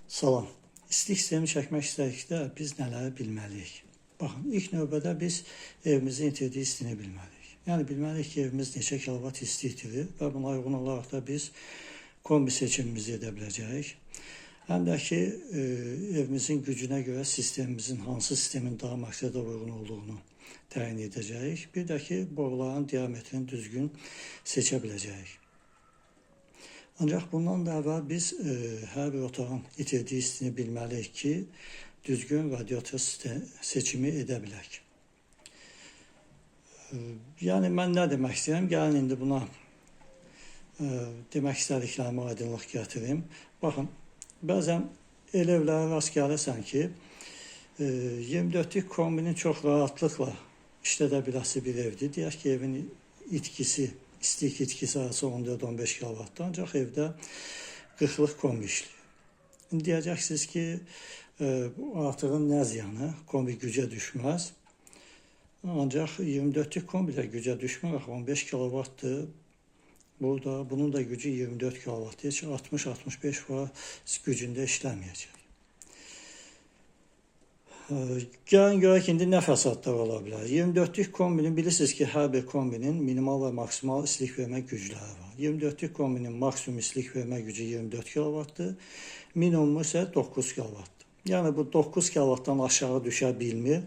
Salam. İstilik sistemi çəkmək istədikdə biz nələri bilməliyik? Baxın, ilk növbədə biz evimizin itirdiyi istini bilməliyik. Yəni bilməliyik ki, evimiz neçə kilovat isti itirir və buna uyğun olaraq da biz kombi seçimimizi edə biləcəyik. Həm də ki, evimizin gücünə görə sistemimizin hansı sistemin daha məqsədə uyğun olduğunu təyin edəcəyik. Bir də ki, boruların diametrini düzgün seçə biləcəyik. Ancaq bundan da əvvəl biz hər bir otağın itirdiyi istini bilməliyik ki, düzgün radiator seçimi edə bilək. Yəni mən nə demək istəyirəm? Gəlin indi buna demək istədiklərimi aydınlıq gətirim. Baxın, bəzən elə evlərə rast gəlirsən ki, 24'lük kombinin çox rahatlıqla işlədə biləsi bir evdir. Deyək ki, evin itkisi, istilik itkisi arası 14-15 kW'dır. Ancaq evdə 40'lıq kombi işləyir. İndi deyəcəksiniz ki, artığın nə ziyanı? Kombi gücə düşməz. Ancaq 24'lük kombi də gücə düşmür. 15 kW'dır. Burada bunun da gücü 24 kW'dır. Heç 60-65 gücündə işləməyəcək. Gəlin görək indi nə fəsadlar ola bilər. 24'lük kombinin bilirsiniz ki, hər bir kombinin minimal və maksimal istilik vermə gücləri var. 24'lük kombinin maksimum istilik vermə gücü 24 kW'dır. Minimumu isə 9 kW'dır. Yəni bu 9 kW'dan aşağı düşə bilmir.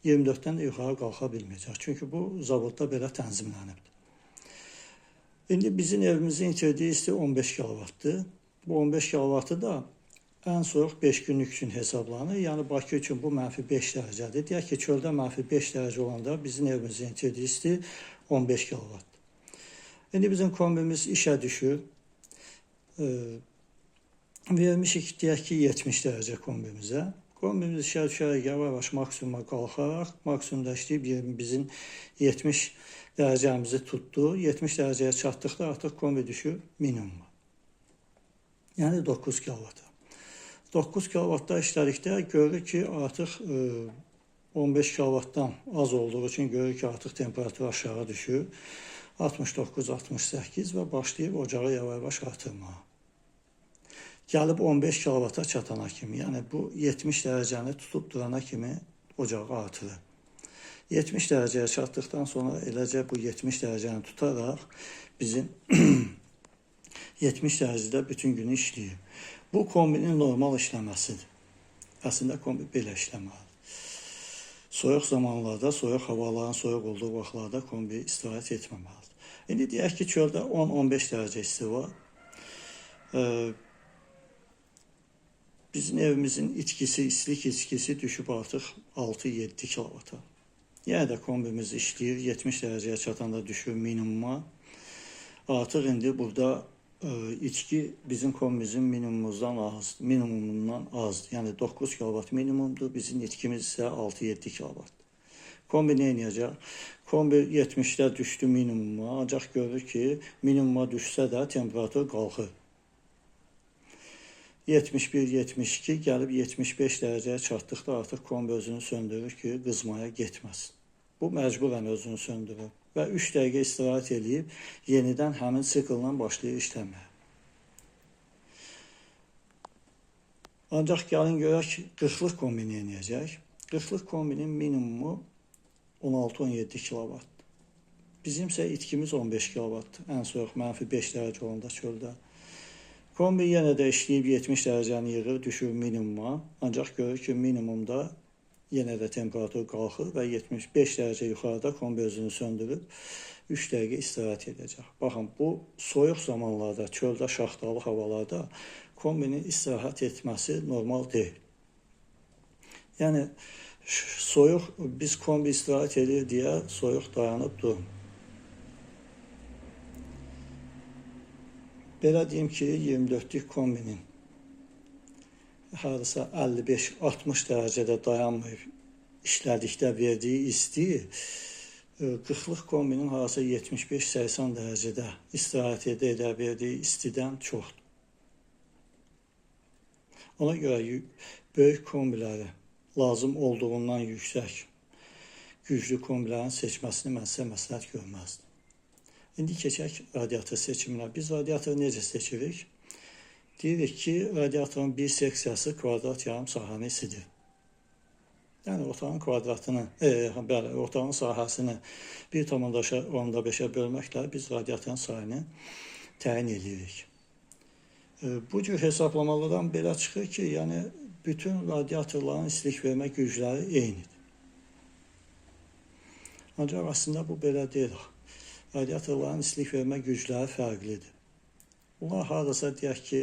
24'dən də yuxarı qalxa bilməyəcək. Çünki bu zavodda belə tənzimlənibdir. İndi bizim evimizin itirdiyi isti 15 kW'dır. Bu 15 kW'ı da ən soyuq 5 günlük üçün hesablanır. Yəni Bakı üçün bu -5 dərəcədir. Deyək ki, çöldə -5 dərəcə olanda bizim evimizin itirdiyi isti 15 kW'dır. İndi bizim kombimiz işə düşür. Vermişik deyək ki, 70 dərəcə kombimizə. Kombimiz işə düşərək yavaş maksimuma qalxaraq, maksimumda işləyib bizim 70 dərəcəmizi tutdu. 70 dərəcəyə çatdıqda artıq kombi düşür minimuma. Yəni 9 kW'da. 9 kW'da işlədikdə görürük ki, artıq 15 kW'dan az olduğu üçün görürük ki, artıq temperatur aşağı düşür. 69-68 və başlayıb ocağı yavaş artırmağa. Gəlib 15 kW'a çatana kimi, yəni bu 70 dərəcəni tutub durana kimi ocağı artırır. 70 dərəcəyə çatdıqdan sonra eləcə bu 70 dərəcəni tutaraq bizim 70 dərəcədə bütün günü işləyir. Bu kombinin normal işləməsidir. Əslində kombi belə işləməlidir. Soyuq zamanlarda, soyuq havaların soyuq olduğu vaxtlarda kombi istirahət etməməlidir. İndi deyək ki, çöldə 10-15 dərəcə isti var. Bizim evimizin itkisi, istilik itkisi düşüb artıq 6-7 kW'a. Yəni də kombimiz işləyir, 70 dərəcəyə çatanda düşür minimuma. Artıq indi burada İçki bizim kombimizin minimumundan azdır. Yəni 9 kW minimumdur. Bizim itkimiz isə 6-7 kW'dır. Kombi nə edəcək? Kombi 70'də düşdü minimuma. Ancaq görür ki, minimuma düşsə də temperatur qalxır. 71-72 gəlib 75 dərəcəyə çatdıqda artıq kombi özünü söndürür ki, qızmaya getməsin. Bu məcburən özünü söndürür. Və 3 dəqiqə istirahət edib, yenidən həmin sikllə başlayır işləməyə. Ancaq gəlin görək 40'lıq kombi nə edəcək? 40'lıq kombinin minimumu 16-17 kW'dır. Bizim isə itkimiz 15 kW'dır. Ən soyuq -5 dərəcə olanda çöldə. Kombi yenə də işləyib 70 dərəcəni yığır, düşür minimuma. Ancaq görür ki, minimumda yenə də temperatur qalxır və 75 dərəcə yuxarıda kombi özünü söndürüb 3 dəqiqə istirahət edəcək. Baxın, bu soyuq zamanlarda, çöldə, şaxtalı havalarda kombinin istirahət etməsi normal deyil. Yəni, soyuq, biz kombi istirahət edir deyə soyuq dayanıb durur. Belə deyim ki, 24'lük kombinin harasa 55-60 dərəcədə dayanmayıb işlədikdə verdiyi isti 40'lıq kombinin harasa 75-80 dərəcədə istirahət edə verdiyi istidən çoxdur. Ona görə böyük kombiləri lazım olduğundan yüksək güclü kombilərin seçməsini mən sizə məsləhət görməzdim. İndi keçək radiator seçiminə. Biz radiatoru necə seçirik? deyirik ki, radiatorun bir seksiyası kvadrat yarım sahəni isidir. Yəni otağın kvadratını, bəli, otağın sahəsini 1,5-ə bölməklə biz radiatorun sayını təyin edirik. Bu cür hesablamalardan belə çıxır ki, yəni bütün radiatorların istilik vermə gücləri eynidir. Ancaq əslində bu belə deyil. Radiatorların istilik vermə gücləri fərqlidir. Bunlar hardasa deyək ki,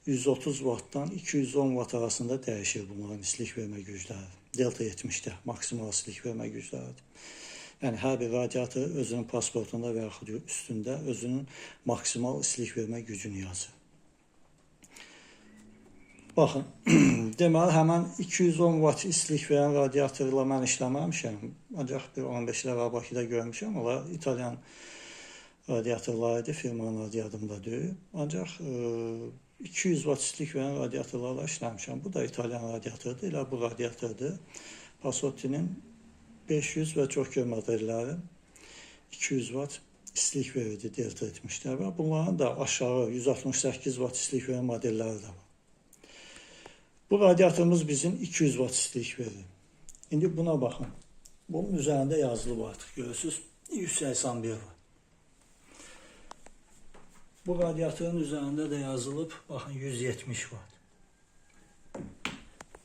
130 wattdan 210 watt arasında dəyişir bunların istilik vermə gücləri. Delta 70-də maksimal istilik vermə gücləridir. Yəni hər bir radiator özünün pasportunda və yaxud üstündə özünün maksimal istilik vermə gücünü yazır. Baxın, deməli həmən 210 watt istilik verən radiatorla mən işləməmişəm. Ancaq bir 15 ləvə Bakıda görmüşəm. Onlar İtalyan radiatorlarıydı, firmanın adı yadımda deyil. Ancaq 200 watt istilik verən radiatorlarla işləmişəm. Bu da İtalyan radiatordur, elə bu radiatordur. Pasottinin 500 və çox modelləri 200 watt istilik verirdi Delta 70-də və bunların da aşağı 168 watt istilik verən modelləri də var. Bu radiatorumuz bizim 200 watt istilik verir. İndi buna baxın. Bunun üzərində yazılı var artıq, görürsünüz, 181 var. Bu radiatorun üzərində də yazılıb, baxın, 170 watt.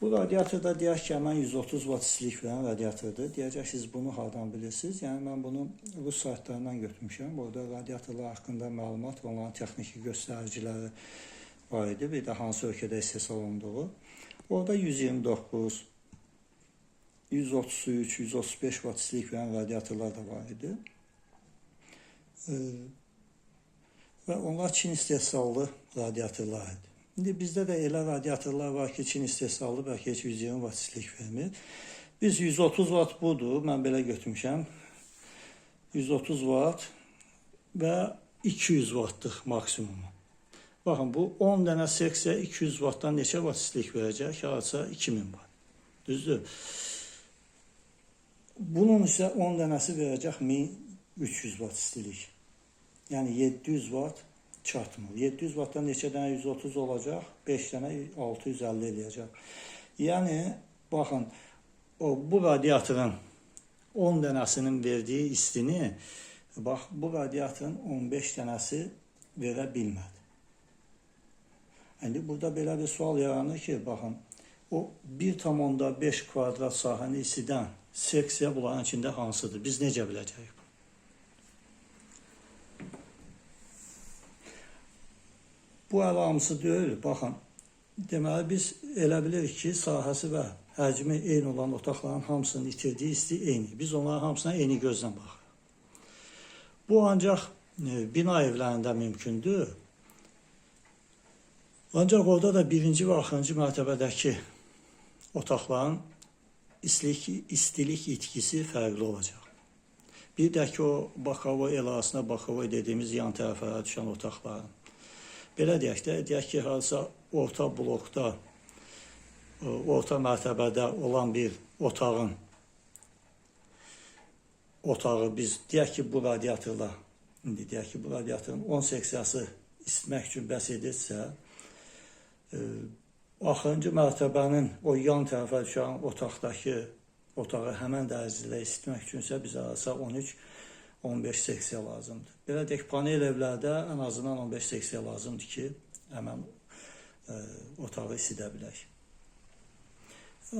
Bu radiatorda deyək ki, həmən 130 watt istilik verən radiatordur. Deyəcəksiniz, bunu hardan bilirsiniz? Yəni, mən bunu Rus saytlarından götürmüşəm. Burada radiatorlar haqqında məlumat, onların texniki göstəriciləri var idi. Bir də hansı ölkədə istehsal olunduğu. Orada 129, 133, 135 watt istilik verən radiatorlar da var idi. Və onlar Çin istehsallı radiatorlar idi. İndi bizdə də elə radiatorlar var ki, Çin istehsallı, bəlkə heç 120 watt istilik vermir. Biz 130 watt budur, mən belə götürmüşəm. 130 watt və 200 wattlıq maksimumu. Baxın, bu 10 dənə seksiya 200 wattdan neçə watt istilik verəcək? Hardasa 2000 watt. Düzdür? Bunun isə 10 dənəsi verəcək 1300 watt istilik. Yəni 700 watt çatmır. 700 wattdan neçə dənə 130 olacaq? 5 dənə 650 eləyəcək. Yəni, baxın, bu radiatorun 10 dənəsinin verdiyi istini, bax, bu radiatorun 15 dənəsi verə bilmədi. İndi burada belə bir sual yaranır ki, baxın, o 1,5 kvadrat sahəni isidən seksiya bunların içində hansıdır? Biz necə biləcəyik? Bu əlamısı deyil, baxın, deməli biz elə bilirik ki, sahəsi və həcmi eyni olan otaqların hamısının itirdiyi isti eyni. Biz onların hamısına eyni gözlə baxırıq. Bu ancaq bina evlərində mümkündür. Ancaq orada da birinci və axırıncı mərtəbədəki otaqların istilik itkisi fərqli olacaq. Bir də ki, o Bakavoy əlasına, Bakavoy dediyimiz yan tərəflərə düşən otaqların. Belə deyək ki, harasa orta blokda, orta mərtəbədə olan bir otağı biz, deyək ki, bu radiatorla, indi deyək ki, bu radiatorun 10 seksiyası isitmək üçün bəs edirsə, axırıncı mərtəbənin o yan tərəfə düşən otağı həmən dərəcədə isitmək üçünsə bizə arasa 13-15 seksiya lazımdır. Belə deyək, panel evlərdə ən azından 15 seksiya lazımdır ki, həmən otağı isidə bilək.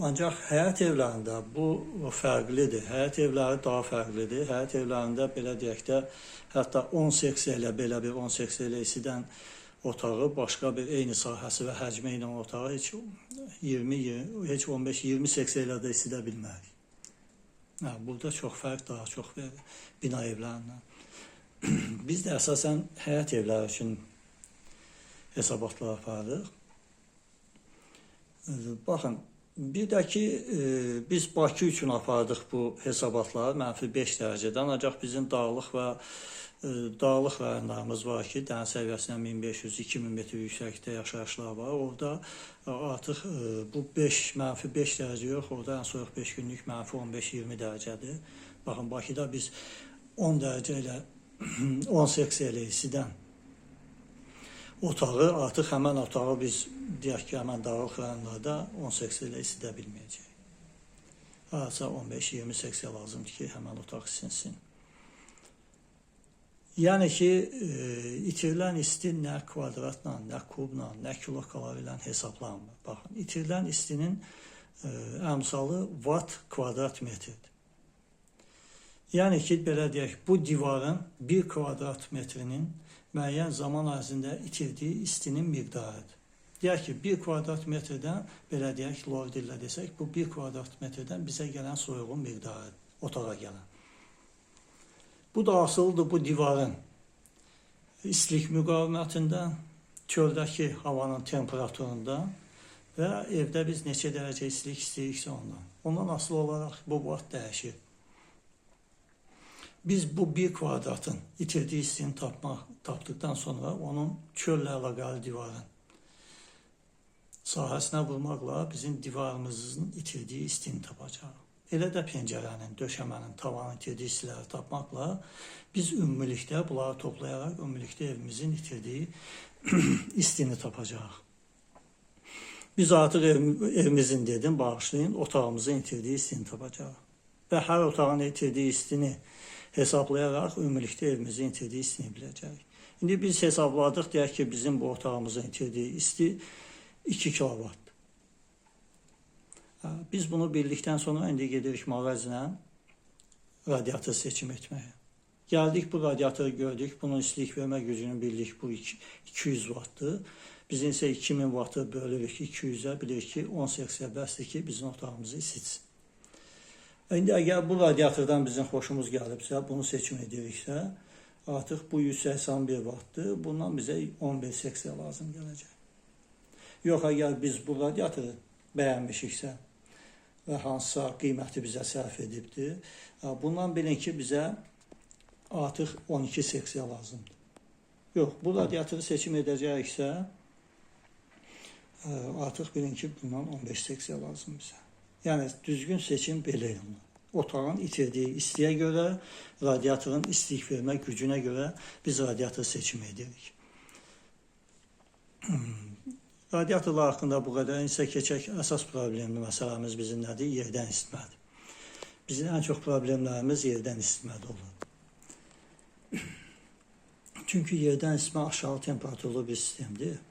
Ancaq həyət evlərində bu fərqlidir. Həyət evləri daha fərqlidir. Həyət evlərində belə deyək də, hətta 10 seksiya ilə, belə bir 10 seksiya ilə isidən otağı, başqa bir eyni sahəsi və həcmi ilə otağı heç 15-20 seksiya ilə də isidə bilmərik. Burada çox fərq daha çox verir bina evlərindən. Biz də əsasən həyət evləri üçün hesabatlar aparırıq. Baxın, bir də ki, biz Bakı üçün apardıq bu hesabatları -5 dərəcədən, ancaq bizim dağlıq rayonlarımız var ki, dəniz səviyyəsindən 1500-2000 metr yüksəkdə yaşayışlar var. Orada artıq bu -5 dərəcə yox, orada ən soyuq 5 günlük -15-20 dərəcədir. Baxın, Bakıda biz 10 dərəcə ilə 10 seksiya ilə isidən otağı, artıq həmən otağı biz deyək ki, həmən dağlıq rayonlarda 10 seksiya ilə isidə bilməyəcək. Hardasa 15-20 seksiya lazımdır ki, həmən otaq isinsin. Yəni ki, itirilən isti nə kvadratla, nə kubla, nə kilokalorie ilə hesablanmır. Baxın, itirilən istinin əmsalı watt kvadrat metrdir. Yəni ki, belə deyək, bu divarın 1 kvadrat metrinin müəyyən zaman ərzində itirdiyi istinin miqdarıdır. Deyək ki, 1 kvadrat metrdən, belə deyək, lov dillə desək, bu 1 kvadrat metrdən bizə gələn soyuğun miqdarıdır, otağa gələn. Bu da asılıdır bu divarın istilik müqavimətindən, çöldəki havanın temperaturundan və evdə biz neçə dərəcə istilik istəyiriksə ondan. Ondan asılı olaraq bu vaxt dəyişir. Biz bu 1 kvadratın itirdiyi istini tapdıqdan sonra onun çöllə əlaqəli divarın sahəsinə vurmaqla bizim divarımızın itirdiyi istini tapacağıq. Elə də pəncərənin, döşəmənin, tavanın itirdiyi istiləri tapmaqla biz ümumilikdə bunları toplayaraq ümumilikdə evimizin itirdiyi istini tapacağıq. Biz artıq evimizin dedim, bağışlayın, otağımızın itirdiyi istini tapacağıq. Və hər otağın itirdiyi istini hesablayaraq ümumilikdə evimizin itirdiyi istini biləcəyik. İndi biz hesabladıq, deyək ki, bizim bu otağımızın itirdiyi isti 2 kilowatt. Biz bunu bildikdən sonra indi gedirik mağazinə radiator seçim etməyə. Gəldik, bu radiatoru gördük, bunun istilik vermə gücünü bildik, bu 200 wattdır. Bizim isə 2000 wattı bölürük 200-ə, bilirik ki, 10 seksiya bəsdir ki, bizim otağımızı isitsin. İndi əgər bu radiatordan bizim xoşumuz gəlibsə, bunu seçim ediriksə, artıq bu 181 wattdır, bundan bizə 15 seksiya lazım gələcək. Yox, əgər biz bu radiatoru bəyənmişiksə və hansısa qiyməti bizə sərf edibdir, bundan bilin ki, bizə artıq 12 seksiya lazımdır. Yox, bu radiatoru seçim edəcəksə, artıq bilin ki, bundan 15 seksiya lazım bizə. Yəni, düzgün seçim belə olmalı. Otağın itirdiyi istiyə görə, radiatorun istilik vermə gücünə görə biz radiator seçim edirik. Radiatorlar haqqında bu qədər. İnsə keçək, əsas problemli məsələmiz bizim nədir? Yerdən isitmədir. Bizim ən çox problemlərimiz yerdən isitmədə olur. Çünki yerdən isitmə aşağı temperaturlu bir sistemdir.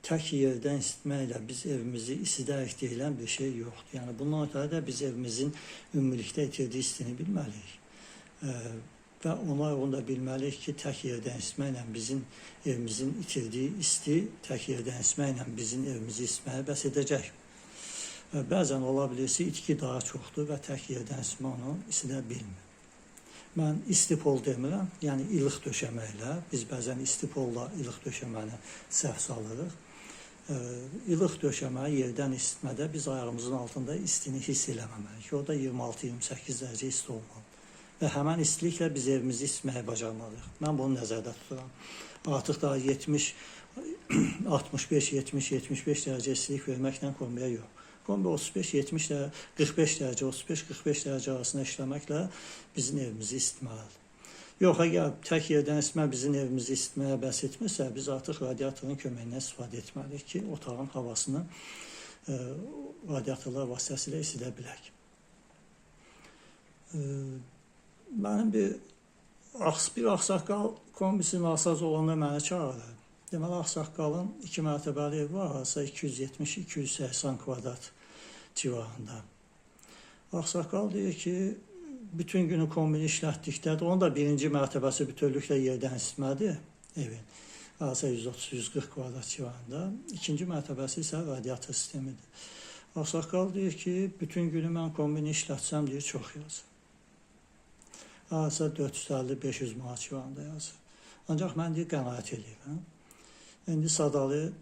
Tək yerdən isitməklə biz evimizi isidərək deyilən bir şey yoxdur. Yəni, bundan ötürü də biz evimizin ümumilikdə itirdiyi istini bilməliyik. Və ona uyğun da bilməliyik ki, tək yerdən isitməklə bizim evimizin itirdiyi isti, tək yerdən isitməklə bizim evimizi isitməyə bəs edəcək. Bəzən ola bilirsə, itki daha çoxdur və tək yerdən isitmə onu isidə bilmir. Mən istipol demirəm, yəni ilıq döşəməklə, biz bəzən istipolla ilıq döşəməni səhv salırıq. İlıq döşəmə yerdən isitmədə biz ayağımızın altında istini hiss eləməməliyik. Orada 26-28 dərəcə isti olmalı. Və həmən istiliklə biz evimizi isitməyə bacarmalıyıq. Mən bunu nəzərdə tuturam. Artıq daha 70, 65, 70, 75 dərəcə istilik verməklə kombiyə yox. Kombi 35, 70, 45 dərəcə, 35-45 dərəcə arasında işləməklə bizim evimizi isitməlidir. Yox, əgər tək yerdən isitmə bizim evimizi isitməyə bəs etmirsə, biz artıq radiatorun köməyindən istifadə etməliyik ki, otağın havasını radiatorlar vasitəsilə isidə bilək. Mənim bir ağsaqqal kombisi nasaz olanda məni çağırır. Deməli, ağsaqqalın 2 mərtəbəli evi var, arası 270-280 kvadrat civarında. Ağsaqqal deyir ki, bütün günü kombini işlətdikdə, onun da birinci mərtəbəsi bütövlüklə yerdən isitmədir evin. Arası 130-140 kvadrat civarında. İkinci mərtəbəsi isə radiator sistemidir. Ağsaqqal deyir ki, bütün günü mən kombini işlətsəm, deyir, çox yazır. Arası 450-500 manat civarında yazır. Ancaq mən deyir, qənaət edirəm. İndi sadalı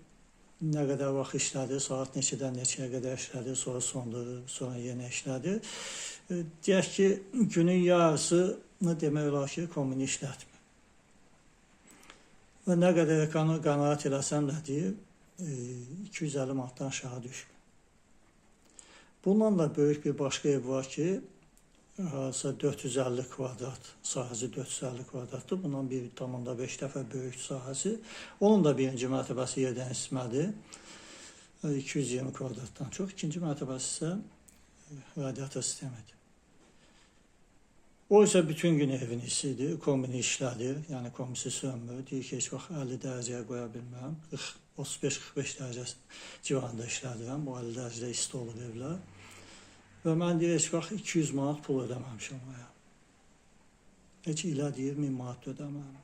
nə qədər vaxt işlədir, saat neçədən neçəyə qədər işlədir, sonra sondurur, sonra yenə işlədir. Deyək ki, günün yarısını demək olar ki, kombini işlətmir. Və nə qədər qənaət eləsəm də deyir, 250 manatdan aşağı düşmür. Bundan da böyük bir başqa ev var ki, harasa 450 kvadrat sahəsi 450 kvadratdır. Bundan 1,5 dəfə böyük sahəsi. Onun da birinci mərtəbəsi yerdən isitmədir. 220 kvadratdan çox. İkinci mərtəbəsi isə radiator sistemidir. O isə bütün gün evin isidir, kombini işlədir. Yəni kombisi sönmür. Deyir ki, heç vaxt 50 dərəcəyə qoya bilməm. 35-45 dərəcə civarında işlədirəm. Bu 50 dərəcədə isti olur evlər. Və mən deyir, heç vaxt 200 manat pul ödəməmişəm oraya. Heç ilə deyir, 1000 manat ödəməm.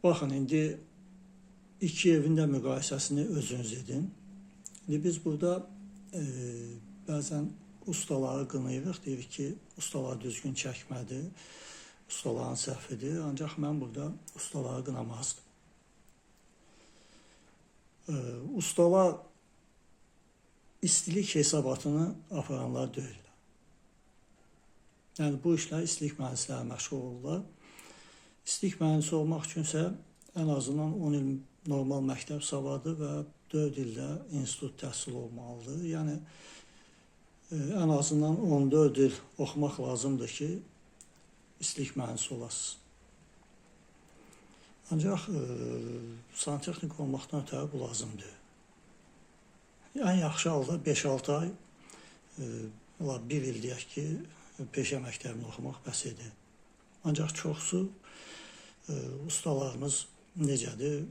Baxın, indi iki evin də müqayisəsini özünüz edin. İndi biz burada bəzən ustaları qınayırıq, deyirik ki, ustalar düzgün çəkmədi, ustaların səhvidir. Ancaq mən burada ustaları qınamazdım. Ustalar istilik hesabatını aparanlar deyil. Yəni bu işlər istilik mühəndisləri məşğul olurlar. İstilik mühəndisi olmaq üçünsə ən azından 10 il normal məktəb savadı və 4 ildə institut təhsil olmalıdır. Yəni ən azından 14 il oxumaq lazımdır ki, istilik mühəndisi olasınız. Ancaq santexnik olmaqdan ötəri bu lazımdır. Ən yaxşı halda 5-6 ay, 1 il deyək ki, peşə məktəbini oxumaq bəs edir. Ancaq çoxsu ustalarımız necədir?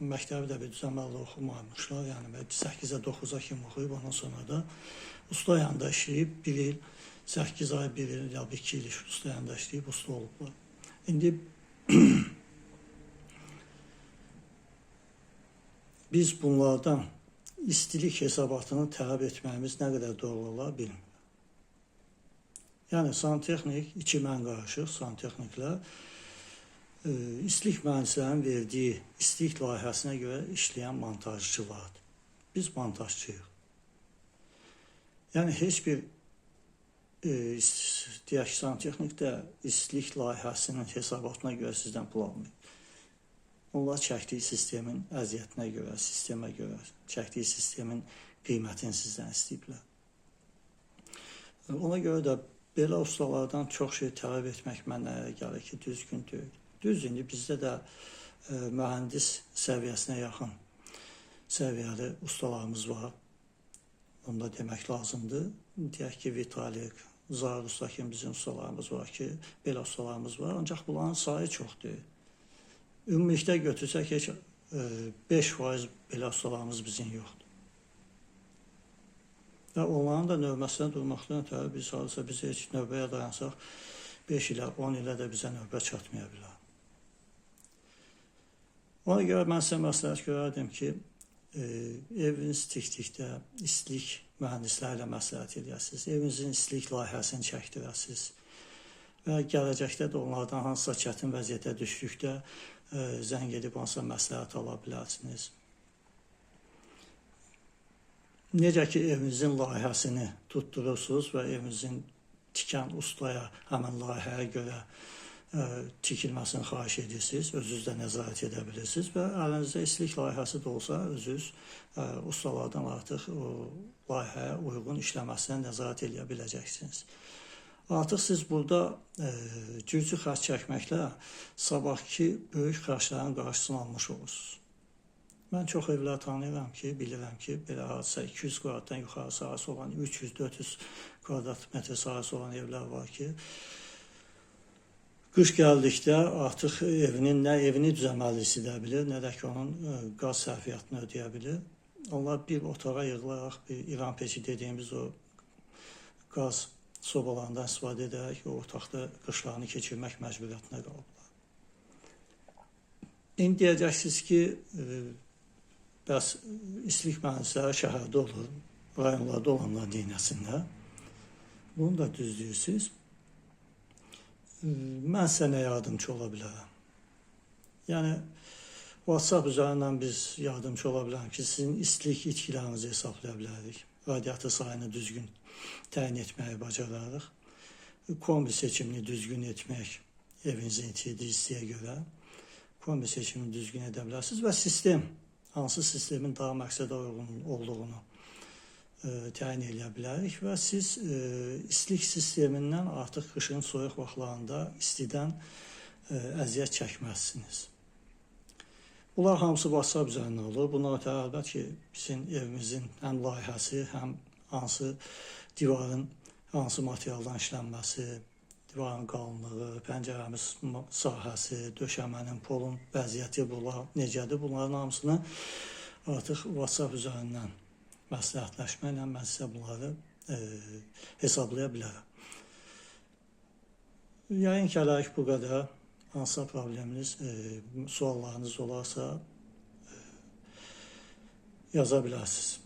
Məktəbi də bir düzəməlli oxumamışlar. Yəni 8-ə 9-a kimi oxuyub, ondan sonra da usta yanında işləyib 1 il, 8 ay, 1 il, ya 2 il usta yanında işləyib usta olublar. İndi biz bunlardan istilik hesabatını tələb etməyimiz nə qədər doğru ola bilmir. Yəni, santexnik, iki mən qarışıq santexniklə istilik mühəndislərinin verdiyi istilik layihəsinə görə işləyən montajçılardır. Biz montajçıyıq. Yəni, heç bir deyək ki, santexnikdə istilik layihəsinin hesabatına görə sizdən pul almıyor. Onlar çəkdiyi sistemin əziyyətinə görə, sistemə görə, çəkdiyi sistemin qiymətini sizdən istəyiblər. Ona görə də belə ustalardan çox şey tələb etmək mənə gəlir ki, düzgün deyil. Düz, indi bizdə də mühəndis səviyyəsinə yaxın səviyyəli ustalarımız var. Onu da demək lazımdır. Deyək ki, Vitalik, Zahir usta kimi bizim ustalarımız var ki, belə ustalarımız var. Ancaq bunların sayı çox deyil. Ümumilikdə götürsək, heç 5% belə ustalarımız bizim yoxdur. Və onların da növbəsində durmaqdan ötəri biz heç növbəyə dayansaq, 5 ilə, 10 ilə də bizə növbə çatmaya bilər. Ona görə mən sizə məsləhət görərdim ki, eviniz tikdikdə istilik mühəndisləri ilə məsləhət edəsiniz, evinizin istilik layihəsini çəkdirəsiniz və gələcəkdə də onlardan hansısa çətin vəziyyətə düşdükdə zəng edib hansısa məsləhət ala bilərsiniz. Necə ki, evinizin layihəsini tutturursunuz və evinizin tikən ustaya həmin layihəyə görə tikilməsini xahiş edirsiniz, özünüz də nəzarət edə bilirsiniz və əlinizdə istilik layihəsi də olsa, özünüz ustalardan artıq o layihəyə uyğun işləməsinə nəzarət edə biləcəksiniz. Artıq siz burada cüzi xərc çəkməklə sabahki böyük xərclərin qarşısını almış olursunuz. Mən çox evlər tanıyıram ki, bilirəm ki, belə hadisə 200 kvadratdan yuxarı sahəsi olan, 300-400 kvadrat metr sahəsi olan evlər var ki, qış gəldikdə artıq evinin nə evini düzəməlisi də bilir, nə də ki, onun qaz sərfiyyatını ödəyə bilir. Onlar bir otağa yığılaraq, bir İran peçi dediyimiz o qaz sobalarından istifadə edərək o otaqda qışlarını keçirmək məcburiyyətinə qalıblar. İndi deyəcəksiniz ki, bəs istilik mühəndisləri şəhərdə olur, rayonlarda olanlar deynəsinlər. Bunu da düz deyirsiniz. Mən sənə yardımcı ola bilərəm. Yəni, WhatsApp üzərindən biz yardımcı ola bilərəm ki, sizin istilik itkilərinizi hesablaya bilərik. Radiator sayını düzgün təyin etməyi bacararıq. Kombi seçimini düzgün etmək evinizin itirdiyi istiyə görə kombi seçimini düzgün edə bilərsiniz və sistem, hansı sistemin daha məqsədə uyğun olduğunu təyin edə bilərik və siz istilik sistemindən artıq qışın soyuq vaxtlarında istidən əziyyət çəkməzsiniz. Bunlar hamısı WhatsApp üzərindən olur. Bunlar ötəri əlbət ki, bizim evimizin həm layihəsi, həm hansı divarın hansı materialdan işlənməsi, divarın qalınlığı, pəncərəmiz sahəsi, döşəmənin, polun vəziyyəti, bunlar necədir? Bunların hamısını artıq WhatsApp üzərindən məsləhətləşməklə mən sizə bunları hesablaya bilərəm. Yəqin ki, hələlik bu qədər. Hansısa probleminiz, suallarınız olarsa yaza bilərsiniz.